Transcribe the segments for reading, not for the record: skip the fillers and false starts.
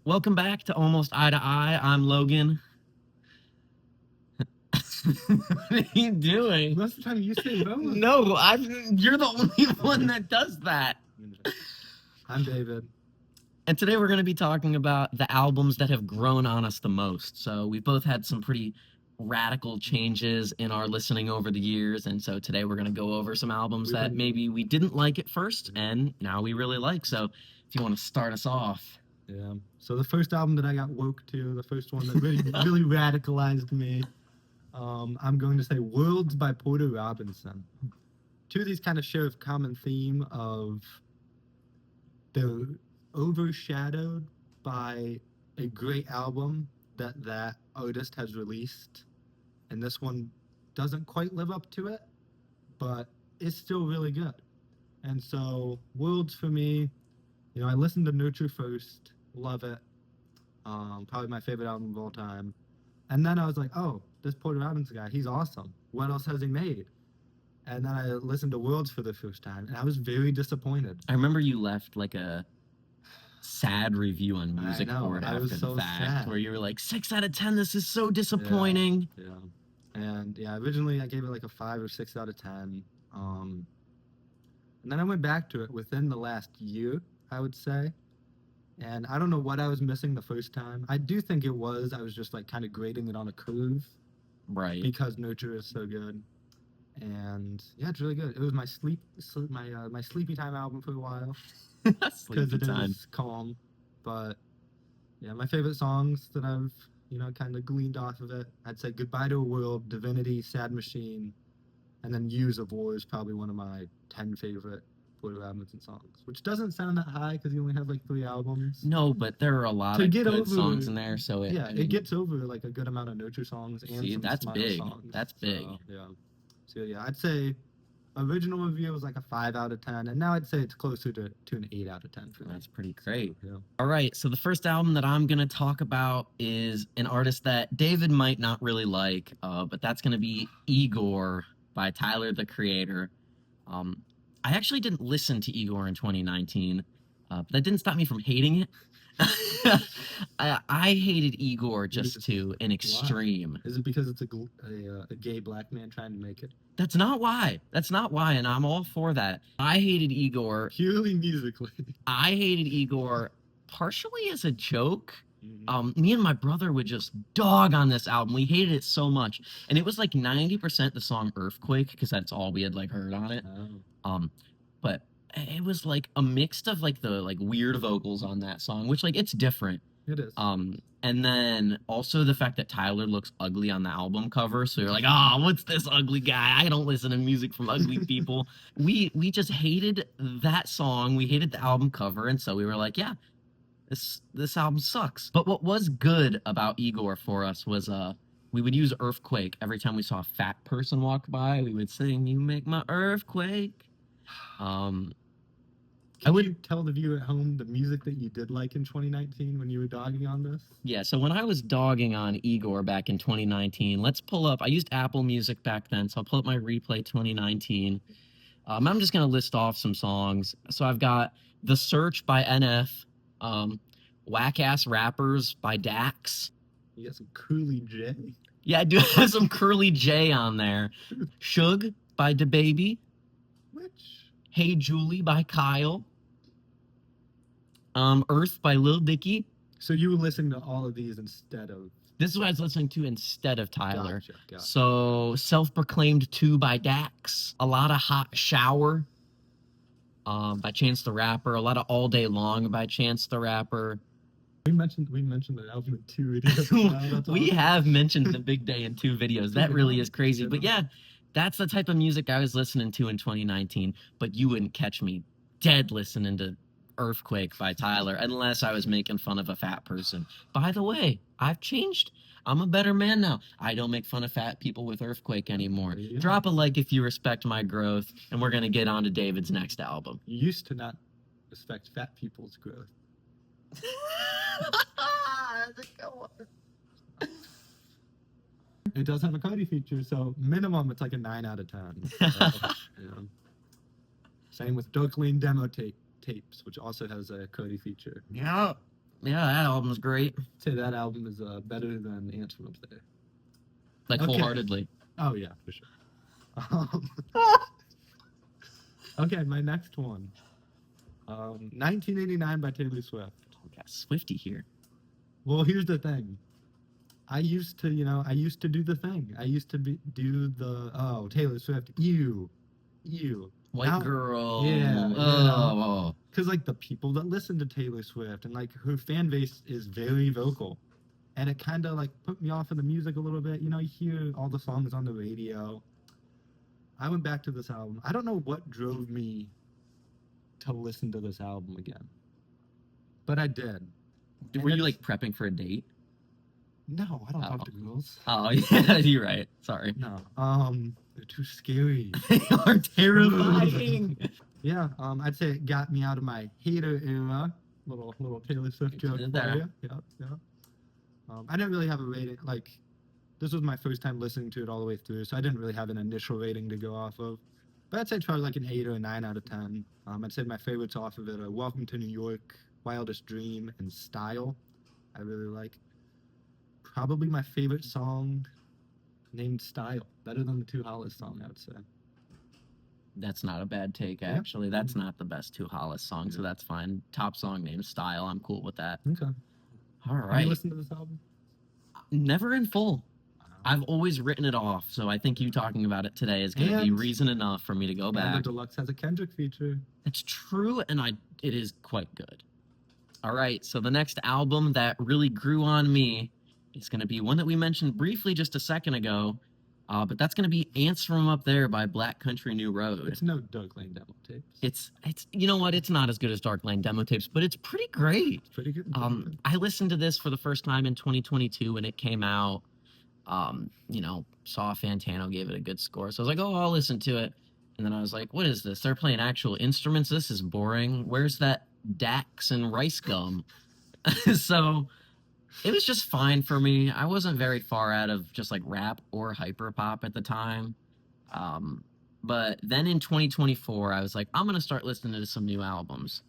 Welcome back to Almost Eye to Eye. I'm Logan. What are you doing? Most of the time you say those. No, you're the only one that does that. I'm David. And today we're going to be talking about the albums that have grown on us the most. So we've both had some pretty radical changes in our listening over the years. And so today we're going to go over some albums that maybe we didn't like at first and now we really like. So if you want to start us off. Yeah. So the first album that I got woke to, the first one that really radicalized me, I'm going to say Worlds by Porter Robinson. Two of these kind of share a common theme of they're overshadowed by a great album that artist has released. And this one doesn't quite live up to it, but it's still really good. And so Worlds for me, I listened to Nurture first, love it. Probably my favorite album of all time. And then I was like, oh, this Porter Robinson guy, he's awesome. What else has he made? And then I listened to Worlds for the first time, and I was very disappointed. I remember you left like a sad review on Music Board I was after so the fact, sad. where you were like, 6 out of 10, this is so disappointing. Yeah. And originally I gave it like a 5 or 6 out of 10. And then I went back to it within the last year, I would say. And I don't know what I was missing the first time. I do think I was just like kind of grading it on a curve. Right. Because Nurture is so good. And yeah, it's really good. It was my my sleepy time album for a while. Because it is calm. But yeah, my favorite songs that I've, kind of gleaned off of it, I'd say Goodbye to a World, Divinity, Sad Machine, and then Use of War is probably one of my 10 favorite Porter Robinson songs, which doesn't sound that high because he only had like 3 albums. No, but there are a lot of good songs in there, so it gets over like a good amount of Nurture songs and some that's Smile big. songs. That's big. So yeah, I'd say original review was like a 5 out of 10, and now I'd say it's closer to an 8 out of 10 for me. That's pretty great. So, yeah. All right, so the first album that I'm gonna talk about is an artist that David might not really like, but that's gonna be Igor by Tyler, the Creator. I actually didn't listen to Igor in 2019, but that didn't stop me from hating it. I hated Igor just to an extreme. Is it because it's a gay black man trying to make it? That's not why. And I'm all for that. I hated Igor purely musically. I hated Igor partially as a joke. Me and my brother would just dog on this album. We hated it so much, and it was like 90% the song Earthquake because that's all we had like heard on it. But it was like a mix of like the like weird vocals on that song, which like it's different. It is. And then also the fact that Tyler looks ugly on the album cover, so you're like, oh, what's this ugly guy? I don't listen to music from ugly people. We just hated that song. We hated the album cover, and so we were like, yeah, this album sucks. But what was good about Igor for us was we would use Earthquake every time we saw a fat person walk by. We would sing, "You make my earthquake." Can you tell the viewer at home the music that you did like in 2019 when you were dogging on this? Yeah, so when I was dogging on Igor back in 2019, let's pull up. I used Apple Music back then, so I'll pull up my replay 2019. I'm just going to list off some songs. So I've got The Search by NF, Whack Ass Rappers by Dax. You got some Curly J. Yeah, I do have some Curly J on there. Suge by DaBaby. Hey Julie by Kyle. Earth by Lil Dicky. So you were listening to all of these instead of... This is what I was listening to instead of Tyler. Gotcha. So Self-Proclaimed 2 by Dax. A lot of Hot Shower by Chance the Rapper. A lot of All Day Long by Chance the Rapper. We mentioned the album in 2 videos. We have mentioned The Big Day in 2 videos. That really is crazy. But yeah, that's the type of music I was listening to in 2019, but you wouldn't catch me dead listening to Earthquake by Tyler unless I was making fun of a fat person. By the way, I've changed. I'm a better man now. I don't make fun of fat people with Earthquake anymore. Yeah. Drop a like if you respect my growth, and we're going to get on to David's next album. You used to not respect fat people's growth. It does have a Cody feature, so minimum it's like a 9 out of 10. Same with Darklean demo tapes, which also has a Cody feature. Yeah. Yeah, that album's great. Say that album is better than Ants from Up There. Like Okay. wholeheartedly. Oh yeah, for sure. Um, okay, my next one. 1989 by Taylor Swift. We got Swifty here. Well, here's the thing. I used to do the thing. I used to do the Taylor Swift. You. White Now- girl. Yeah, Oh. Because like the people that listen to Taylor Swift and like her fan base is very vocal, and it kind of like put me off of the music a little bit. You hear all the songs on the radio. I went back to this album. I don't know what drove me to listen to this album again, but I did. Were you like prepping for a date? No, I don't Oh. talk to girls. Oh yeah, you're right. Sorry. No, they're too scary. They are terrifying. Yeah, I'd say it got me out of my hater era. Little Taylor Swift joke for There. you. Yeah. I didn't really have a rating. Like, this was my first time listening to it all the way through, so I didn't really have an initial rating to go off of. But I'd say it's probably like an 8 or a 9 out of 10. I'd say my favorites off of it are Welcome to New York, Wildest Dream, and Style. I really like. Probably my favorite song named Style. Better than the Two Hollis song, I would say. That's not a bad take, Yeah. actually. That's not the best Two Hollis song, so that's fine. Top song named Style. I'm cool with that. Okay. All Have right. you listened to this album? Never in full. I've always written it off, so I think you talking about it today is going to be And- reason enough for me to go And the back. deluxe has a Kendrick feature. It's true, and it is quite good. All right, so the next album that really grew on me is going to be one that we mentioned briefly just a second ago, but that's going to be Ants from Up There by Black Country New Road. It's no Dark Lane demo tapes. It's you know what? It's not as good as Dark Lane demo tapes, but it's pretty great. It's pretty good. I listened to this for the first time in 2022 when it came out. Saw Fantano gave it a good score, so I was like, oh, I'll listen to it. And then I was like, what is this? They're playing actual instruments. This is boring. Where's that Dax and Rice Gum? So it was just fine for me. I wasn't very far out of just like rap or hyper pop at the time. But then in 2024, I was like, I'm going to start listening to some new albums.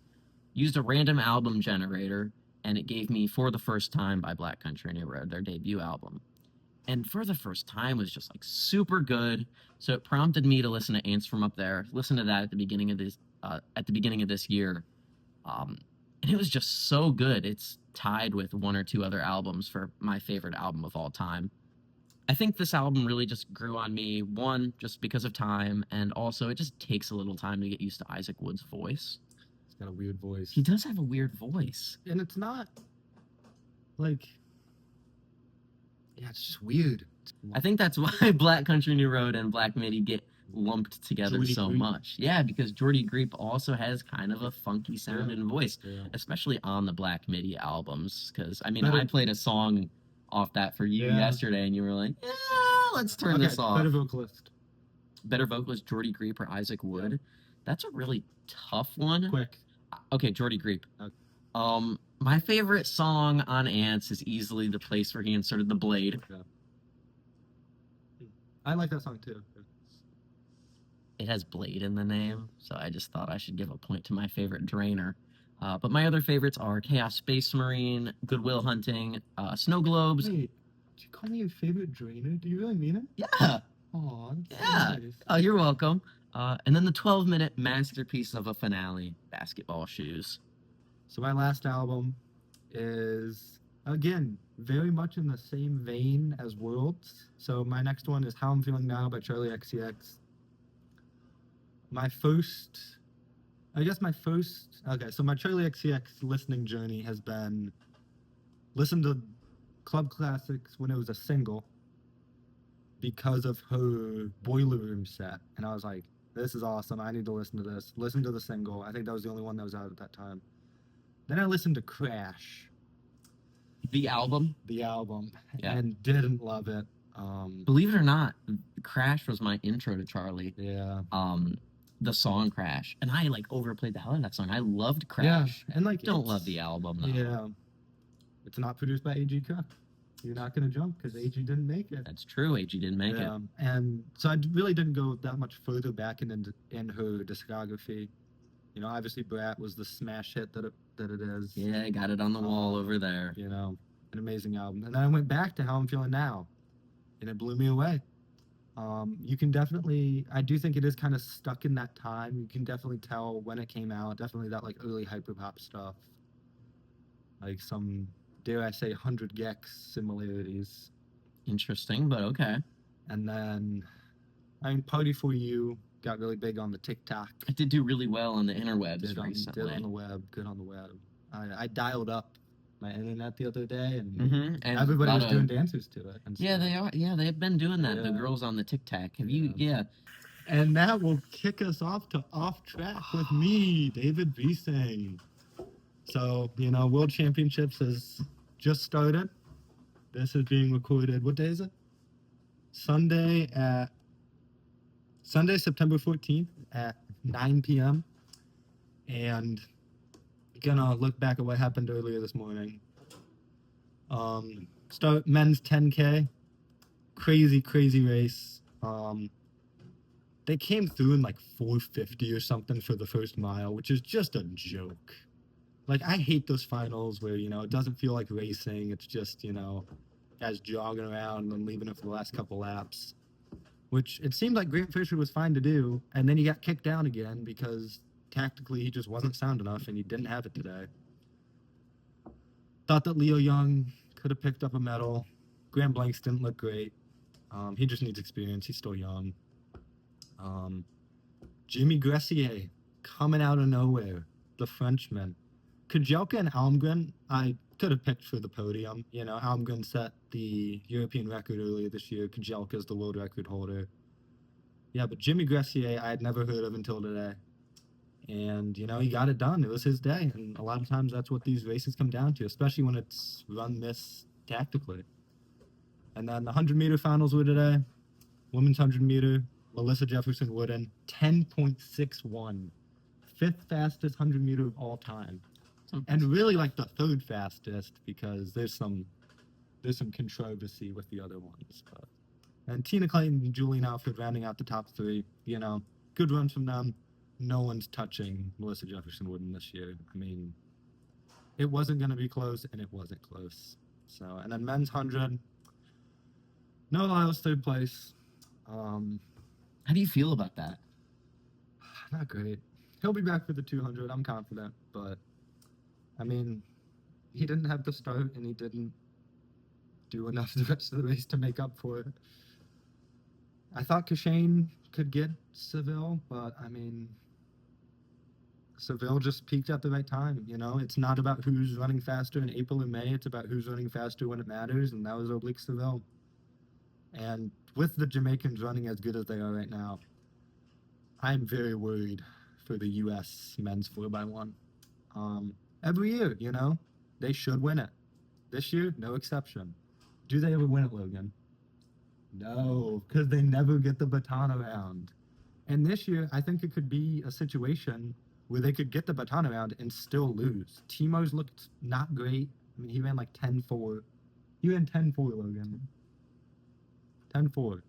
Used a random album generator, and it gave me For the First Time by Black Country New Road, their debut album. And For the First Time was just like super good. So it prompted me to listen to Ants from Up There, listen to that at the beginning of this year. And it was just so good. It's tied with one or two other albums for my favorite album of all time. I think this album really just grew on me, one, just because of time, and also it just takes a little time to get used to Isaac Wood's voice. It's got a weird voice. He does have a weird voice. And it's not like, yeah, it's just weird. I think that's why Black Country New Road and Black Midi get lumped together Jordy so Greep. much. Yeah, because Jordy Greep also has kind of a funky sound and voice, Yeah. especially on the Black Midi albums. Because, I mean, Better- I played a song off that for you Yeah. yesterday, and you were like, yeah, let's turn Okay, this off. better vocalist. Better vocalist, Jordy Greep or Isaac Wood. That's a really tough one. Quick. Okay, Jordy Greep. Okay. My favorite song on Ants is easily the place where he inserted the blade. Yeah. I like that song too. It has Blade in the name, so I just thought I should give a point to my favorite Drainer. But my other favorites are Chaos Space Marine, Goodwill Hunting, Snow Globes. Wait, did you call me your favorite Drainer? Do you really mean it? Yeah. Aw, that's Yeah. so nice. Oh, you're welcome. And then the 12-minute masterpiece of a finale, Basketball Shoes. So my last album is, again, very much in the same vein as Worlds. So my next one is How I'm Feeling Now by Charlie XCX. My first, so my Charlie XCX listening journey has been listen to Club Classics when it was a single because of her Boiler Room set. And I was like, this is awesome. I need to listen to this. Listen to the single. I think that was the only one that was out at that time. Then I listened to Crash, The album, the album, Yeah. and didn't love it. believe it or not, Crash was my intro to Charlie. Yeah. The song Crash. And I overplayed the hell out of that song. I loved Yeah. Crash. And Don't it's- love the album though. Yeah. It's not produced by A.G. Cook. You're not going to jump because A.G. didn't make it. That's true. AG didn't make it. And so I really didn't go that much further back in her discography. You know, obviously Brat was the smash hit that it is. Yeah, I got it on the wall over there. You know, an amazing album. And then I went back to How I'm Feeling Now, and it blew me away. You can definitely, I do think it is kind of stuck in that time. You can definitely tell when it came out. Definitely that like early hyperpop stuff, like some, dare I say, 100 gex similarities. Interesting, but okay. And then, I mean, Party for You got really big on the TikTok. It did do really well on the interwebs Did recently. on the web, good on the web. I dialed up my internet the other day, and And everybody was doing dances to it. And yeah, stuff. they are. Yeah, they've been doing that. The Yeah. girls on the TikTok. Have you? Yeah. And that will kick us off to Off Track with me, David Bising. So, you know, World Championships has just started. This is being recorded. What day is it? Sunday, September 14th at 9 p.m. And gonna look back at what happened earlier this morning. Start men's 10K. Crazy race. They came through in like 4:50 or something for the first mile, which is just a joke. Like, I hate those finals where, you know, it doesn't feel like racing. It's just, you know, guys jogging around and leaving it for the last couple laps, which it seemed like Grant Fisher was fine to do. And then he got kicked down again because tactically he just wasn't sound enough and he didn't have it today. Thought that Leo Young could have picked up a medal. Graham Blanks didn't look great. He just needs experience. He's still young. Jimmy Gressier coming out of nowhere, the Frenchman. Kajelka and Almgren, I could have picked for the podium. You know, Almgren set the European record earlier this year. Kajelka is the world record holder. Yeah, but Jimmy Gressier I had never heard of until today. And, you know, he got it done. It was his day. And a lot of times that's what these races come down to, especially when it's run this tactically. And then the 100-meter finals were today. Women's 100-meter, Melissa Jefferson Wooden, 10.61. Fifth fastest 100-meter of all time. And really like the third fastest because there's some controversy with the other ones. But. And Tina Clayton and Julian Alfred rounding out the top three. You know, good runs from them. No one's touching Melissa Jefferson Wooden this year. I mean, it wasn't going to be close, and it wasn't close. So, and then men's 100, Noah Lyles, third place. How do you feel about that? Not great. He'll be back for the 200. I'm confident, but I mean, he didn't have the start, and he didn't do enough the rest of the race to make up for it. I thought Kashane could get Seville, but I mean, Seville just peaked at the right time. You know, it's not about who's running faster in April or May. It's about who's running faster when it matters, and that was Oblique Seville. And with the Jamaicans running as good as they are right now, I'm very worried for the U.S. men's 4x1. Every year, you know, they should win it. This year, no exception. Do they ever win it, Logan? No, because they never get the baton around. And this year, I think it could be a situation where they could get the baton around and still lose. Timo's looked not great. I mean, he ran like 10-4. He ran 10-4, Logan. 10-4.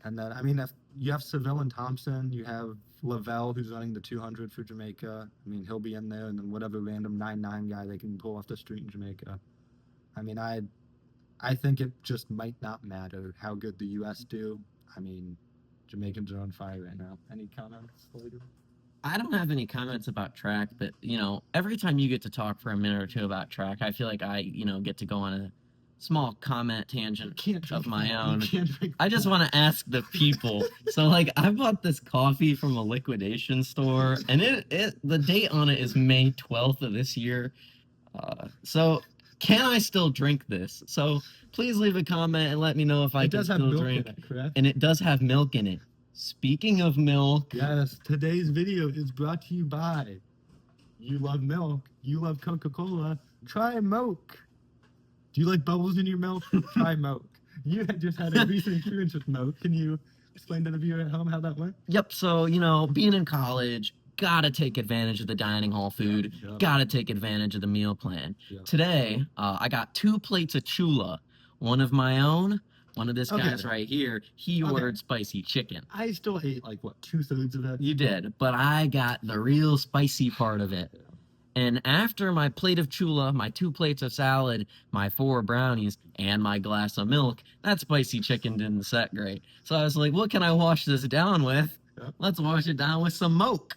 And then, I mean, if you have Seville and Thompson, you have Lavelle, who's running the 200 for Jamaica. I mean, he'll be in there, and then whatever random 9-9 guy they can pull off the street in Jamaica. I mean, I think it just might not matter how good the U.S. do. I mean, Jamaicans are on fire right now. Any comments, Logan? I don't have any comments about track, but, you know, every time you get to talk for a minute or two about track, I feel like I, you know, get to go on a small comment tangent of my own. I just want to ask the people. So, like, I bought this coffee from a liquidation store, and the date on it is May 12th of this year. So, can I still drink this? So, please leave a comment and let me know if I can still drink. It does have milk in it, correct? And it does have milk in it. Speaking of milk. Yes, today's video is brought to you by You Love Milk, You Love Coca-Cola, try Moke. Do you like bubbles in your milk? Try Moke. You had just had a recent experience with Moke. Can you explain to the viewer at home how that went? Yep, so, you know, being in college, gotta take advantage of the dining hall food, gotta take advantage of the meal plan. Today, I got 2 plates of chula, one of my own, One of this Okay. guys right here, he Okay. ordered spicy chicken. I still ate like what 2/3 of it. You did, but I got the real spicy part of it. And after my plate of chula, my 2 plates of salad, my 4 brownies, and my glass of milk, that spicy chicken didn't set great. So I was like, what can I wash this down with? Yep. Let's wash it down with some moke.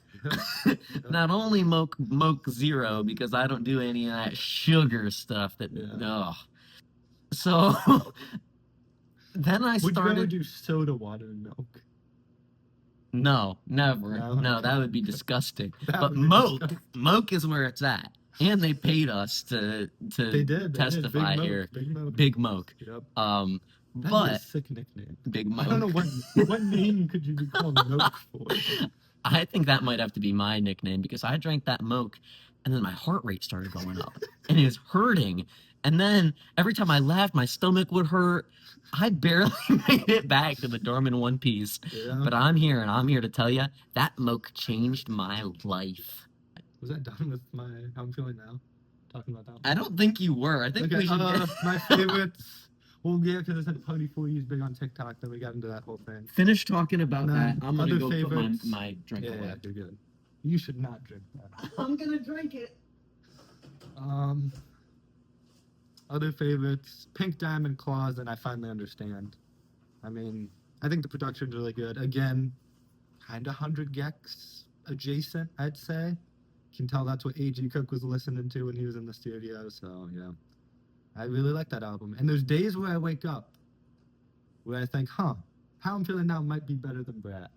Not only moke zero, because I don't do any of that sugar stuff that, ugh. So then I Would you ever started. do soda water and milk? No, never. No? No, Okay. that would be disgusting. That But would be moke, disgusting. moke is where it's at. And they paid us to They did. testify Big here. Moke, Big Moke. Big Moke. Yep. That'd be a But sick nickname. Big I don't know Moke. what name could you be called Moke for? I think that might have to be my nickname because I drank that moke and then my heart rate started going up and it was hurting. And then every time I laughed, my stomach would hurt. I barely made it back to the dorm in one piece. Yeah. But I'm here and I'm here to tell you that moke changed my life. Was that done with how I'm feeling now? Talking about that one? I don't think you were. I think Okay, we should my favorites. Well, yeah, because I said Pony 4 is big on TikTok, then we got into that whole thing. finish talking about And that. then I'm gonna other go favorites. put my drink Yeah, away. you're good. You should not drink that. I'm gonna drink it. Other favorites, Pink Diamond Claws, and I finally understand. I mean, I think the production's really good. Again, kind of 100 gecs adjacent, I'd say. Can tell that's what A.G. Cook was listening to when he was in the studio, so yeah. I really like that album. And there's days where I wake up where I think, how I'm feeling now might be better than Brat.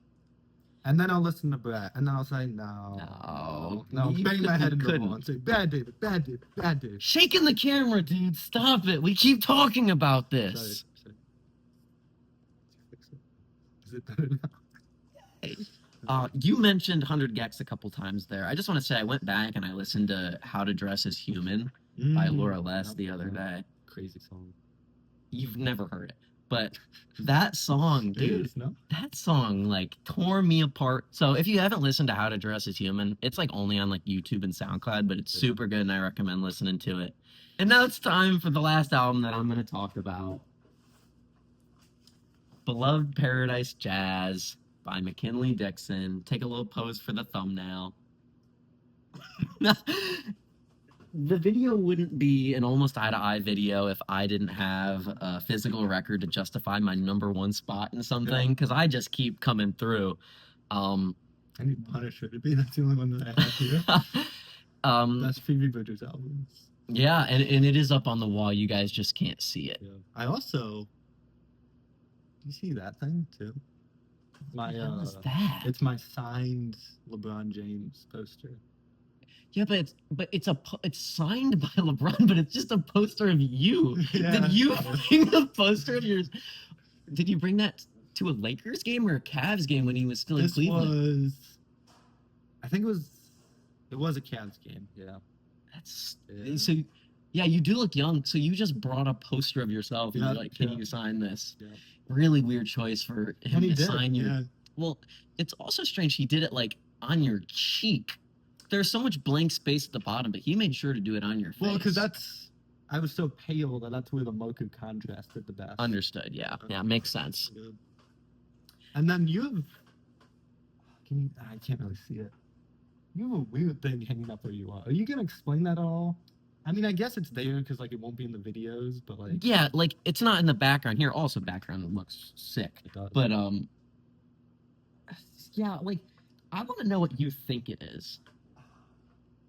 And then I'll listen to Brat, and then I'll say, no, You bang my head into the couldn't. wall and say, bad David, bad David, bad David. Shaking the camera, dude. Stop it. We keep talking about this. Sorry. Is it better now? You mentioned 100 gecs a couple times there. I just want to say I went back and I listened to How to Dress as Human by Laura Les Yep, the other yep. day. Crazy song. You've never heard it. But that song, It dude, is, no? that song like tore me apart. So if you haven't listened to How to Dress as Human, it's like only on like YouTube and SoundCloud, but it's super good and I recommend listening to it. And now it's time for the last album that I'm going to talk about. Beloved Paradise Jazz by McKinley Dixon. Take a little pose for the thumbnail. The video wouldn't be an almost eye-to-eye video if I didn't have a physical record to justify my number 1 spot in something, because I just keep coming through. I need Punisher to be. That's the only one that I have here. That's Phoebe Bridgers' albums. Yeah, and it is up on the wall. You guys just can't see it. Yeah. I also. Do you see that thing too? My What the hell is that? It's my signed LeBron James poster. Yeah, but it's signed by LeBron, but it's just a poster of you. Yeah. Did you bring a poster of yours? Did you bring that to a Lakers game or a Cavs game when he was still in This Cleveland? was. I think it was a Cavs game. Yeah. That's Yeah. so. Yeah, you do look young. So you just brought a poster of yourself and Yeah, you're like, "Can yeah. you sign this?" Yeah. Really weird choice for him And he to did. sign you. Yeah. Well, it's also strange he did it like on your cheek. There's so much blank space at the bottom, but he made sure to do it on your face. Well, because I was so pale that's where the mocha contrasted the best. Understood. Yeah, makes sense. Yeah. And then you have. I can't really see it. You have a weird thing hanging up where you are. Are you gonna explain that at all? I mean, I guess it's there because like it won't be in the videos, but like Yeah, like it's not in the background here. Also, background looks sick, it does. but yeah, like I want to know what you think it is.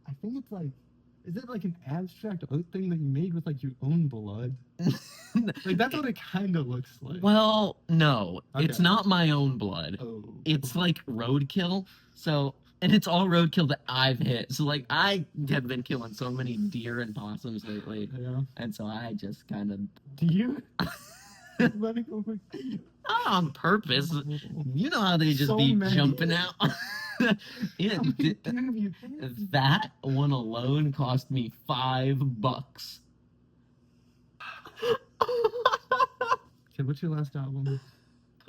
I think it's like, is it like an abstract art thing that you made with like your own blood? Like that's what it kind of looks like. Well, no, it's Okay. not my own blood. Oh. It's like roadkill. So, and it's all roadkill that I've hit. So, like, I have been killing so many deer and possums lately, Yeah. and so I just kind of Do you? Let it go quick. not on purpose. You know how they just So be many. jumping out. Yeah, How many deer have you hit? that one alone cost me $5. Okay, what's your last album?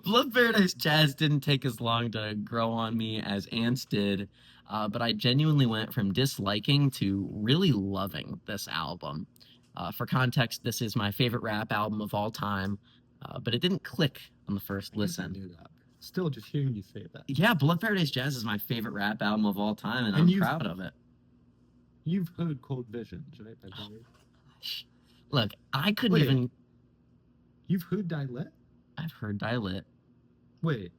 Love Paradise Jazz didn't take as long to grow on me as Ants did, but I genuinely went from disliking to really loving this album. For context, this is my favorite rap album of all time. But it didn't click on the first I guess I listen. knew that. Still, just hearing you say that. Yeah, Blood Paradise Jazz is my favorite rap album of all time, and And I'm you've- proud of it. You've heard Cold Visions, right? By Dre? Look, I couldn't Wait. even. You've heard Dilet? I've heard Dilit. Wait.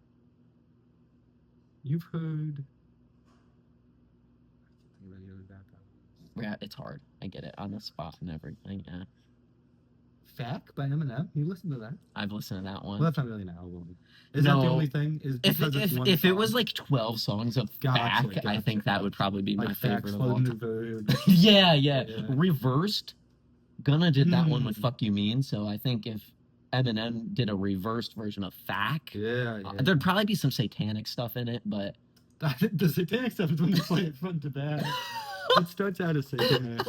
You've heard. Yeah, it's hard. I get it on the spot and everything. Yeah, Fack by Eminem. You listen to that? I've listened to that one. Well, that's not really an album. Is that the No. only thing? Is If because it's one if it song? was like 12 songs of Gotcha, Fack, I think that would probably be my like Fack, favorite of all Slow time. Verb. yeah. Yeah. Reversed. Gunna did that one with Hmm. Fuck You Mean, so I think if Eminem did a reversed version of Fack, Yeah, yeah. there'd probably be some satanic stuff in it, but The satanic stuff is when they play it front to back. It starts out as satanic.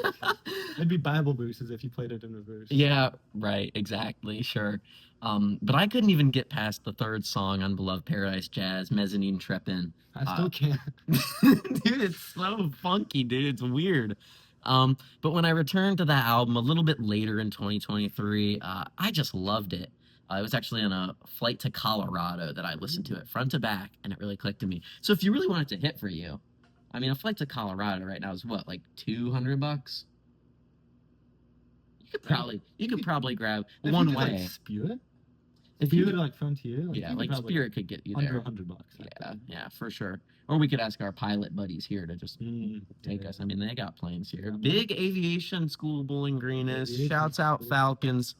It'd be Bible verses if you played it in reverse. yeah, right, exactly, sure. But I couldn't even get past the third song on Beloved Paradise Jazz, Mezzanine Trippin'. I still can't. Dude, it's so funky, dude. It's weird. But when I returned to that album a little bit later in 2023, I just loved it. It was actually on a flight to Colorado that I listened to it front to back, and it really clicked to me. So if you really want it to hit for you, I mean, a flight to Colorado right now is what, like $200? You could probably grab If one you did, way. Like Spirit? If You you did like Frontier? yeah, you could like probably- Spirit could get you Under there. $100. I Yeah, think. yeah, for sure. Or we could ask our pilot buddies here to just take Yeah. us. I mean, they got planes here. Yeah. Big aviation school, Bowling Green is. Aviation Shouts out school. Falcons.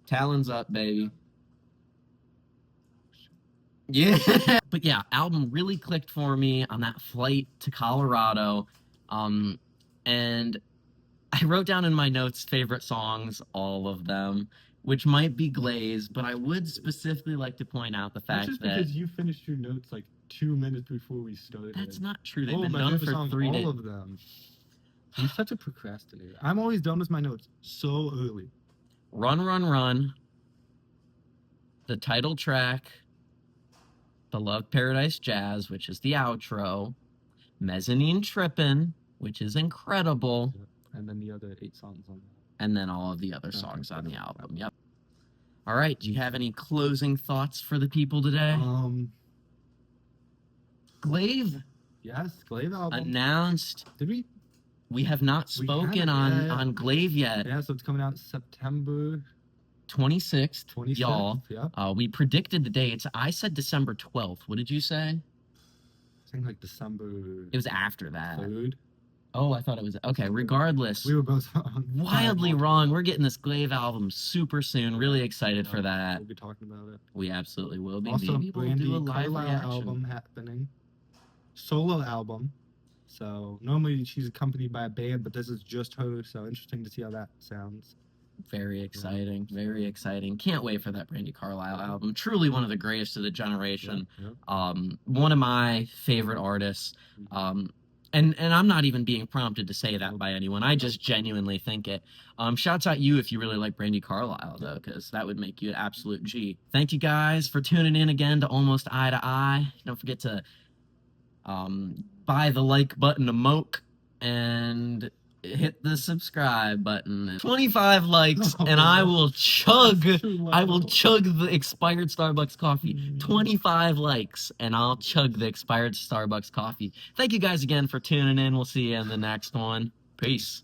Talons up, baby. Yeah. But yeah, album really clicked for me on that flight to Colorado. And I wrote down in my notes favorite songs, all of them, which might be Glaze, but I would specifically like to point out the That's fact just that because you finished your notes like 2 minutes before we started. that's not true. They've Oh, been my done favorite for song, 3 days. all of them. I'm such a procrastinator. I'm always done with my notes so early. Run, Run, Run, the title track, Beloved Paradise Jazz, which is the outro, Mezzanine Trippin', which is incredible, And then the other 8 songs on that. and then all of the other Okay. songs on the album. Yep. All right. Do you have any closing thoughts for the people today? Glaive Yes, Glaive album. announced. Did we? We have not We spoken haven't, yeah. on Glaive yet. Yeah, so it's coming out September 26th, 26th. y'all. Yeah. We predicted the dates. I said December 12th. What did you say? I think like December It was after that. 3rd. Oh, I thought it was okay. Regardless, We were both wrong. wildly wrong. We're getting this Glaive album super soon. Really excited for that. We'll be talking about it. We absolutely will be. Also, Maybe we'll Brandy do a live Carlisle reaction. album happening. Solo album. So normally she's accompanied by a band, but this is just her. So interesting to see how that sounds. Very exciting. Very exciting. Can't wait for that Brandy Carlisle album. Truly one of the greatest of the generation. Yeah. One of my favorite artists. And I'm not even being prompted to say that by anyone. I just genuinely think it. Shouts out you if you really like Brandy Carlisle, though, because that would make you an absolute G. Thank you guys for tuning in again to Almost Eye to Eye. Don't forget to buy the like button to Moke and hit the subscribe button. 25 likes and I will chug. I will chug the expired Starbucks coffee. 25 likes, and I'll chug the expired Starbucks coffee. Thank you guys again for tuning in. We'll see you in the next one. Peace.